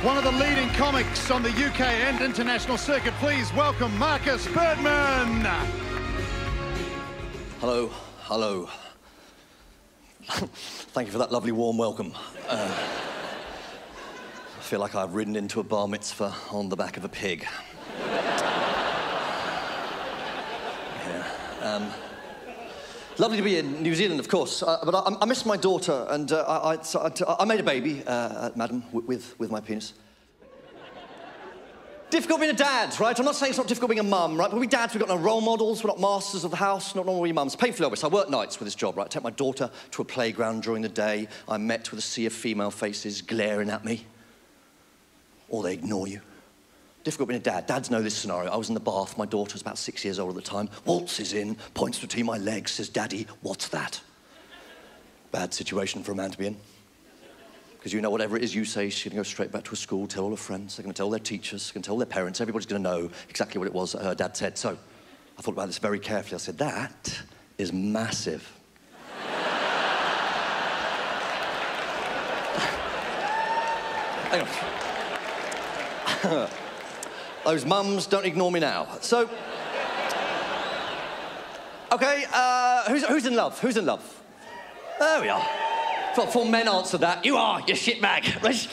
One of the leading comics on the UK and international circuit. Please welcome Markus Birdman. Hello, hello. Thank you for that lovely warm welcome. I feel like I've ridden into a bar mitzvah on the back of a pig. Lovely to be in New Zealand, of course, but I miss my daughter, and I made a baby, madam, with my penis. Difficult being a dad, right? I'm not saying it's not difficult being a mum, right? But we dads, we've got no role models, we're not masters of the house, not normally mums. Painfully obvious. I work nights with this job, right? I take my daughter to a playground during the day. I'm met with a sea of female faces glaring at me. Or they ignore you. Difficult being a dad. Dads know this scenario. I was in the bath, my daughter was about 6 years old at the time, waltzes in, points between my legs, says, "Daddy, what's that?" Bad situation for a man to be in. Because you know whatever it is you say, she's going to go straight back to her school, tell all her friends, they're going to tell their teachers, they're going to tell their parents, everybody's going to know exactly what it was that her dad said. So I thought about this very carefully. I said, that is massive. Hang on. Those mums, don't ignore me now. So, okay, who's in love? Who's in love? There we are. Four men answered that. You are, you shitbag. Right?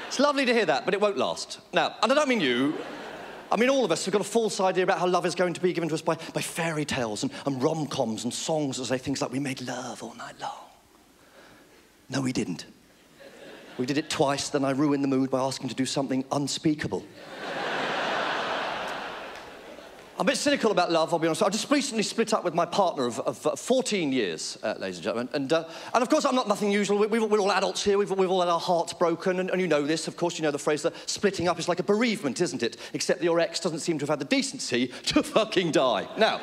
It's lovely to hear that, but it won't last. Now, and I don't mean you. I mean all of us have got a false idea about how love is going to be given to us by fairy tales and rom-coms and songs that say things like, we made love all night long. No, we didn't. We did it twice, then I ruined the mood by asking to do something unspeakable. I'm a bit cynical about love, I'll be honest. I just recently split up with my partner of 14 years, ladies and gentlemen. And of course, I'm not nothing usual. We're all adults here. We've all had our hearts broken. And you know this, of course, you know the phrase that splitting up is like a bereavement, isn't it? Except that your ex doesn't seem to have had the decency to fucking die. Now.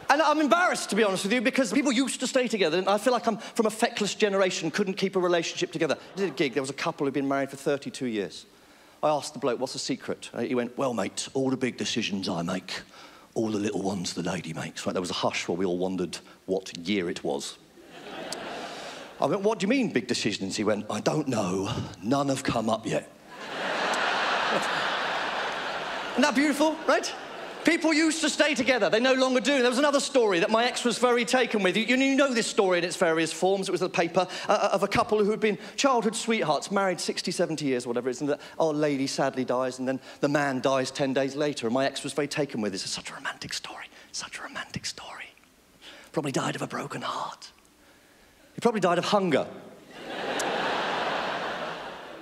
And I'm embarrassed, to be honest with you, because people used to stay together, and I feel like I'm from a feckless generation, couldn't keep a relationship together. I did a gig, there was a couple who'd been married for 32 years. I asked the bloke, what's the secret? He went, well, mate, all the big decisions I make, all the little ones the lady makes. Right? There was a hush while we all wondered what year it was. I went, what do you mean, big decisions? He went, I don't know, none have come up yet. Isn't that beautiful, right? People used to stay together, they no longer do. There was another story that my ex was very taken with. You know this story in its various forms. It was in the paper of a couple who had been childhood sweethearts, married 60, 70 years, whatever it is, and the old lady sadly dies, and then the man dies 10 days later, and my ex was very taken with this. It's such a romantic story, such a romantic story. Probably died of a broken heart. He probably died of hunger.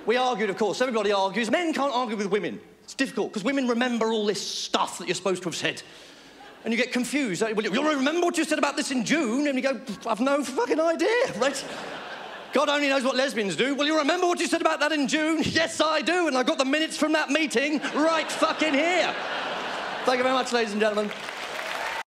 We argued, of course, everybody argues. Men can't argue with women. It's difficult, because women remember all this stuff that you're supposed to have said. And you get confused. Well, you'll remember what you said about this in June, and you go, I've no fucking idea, right? God only knows what lesbians do. Well, you remember what you said about that in June? Yes, I do, and I got the minutes from that meeting right fucking here. Thank you very much, ladies and gentlemen.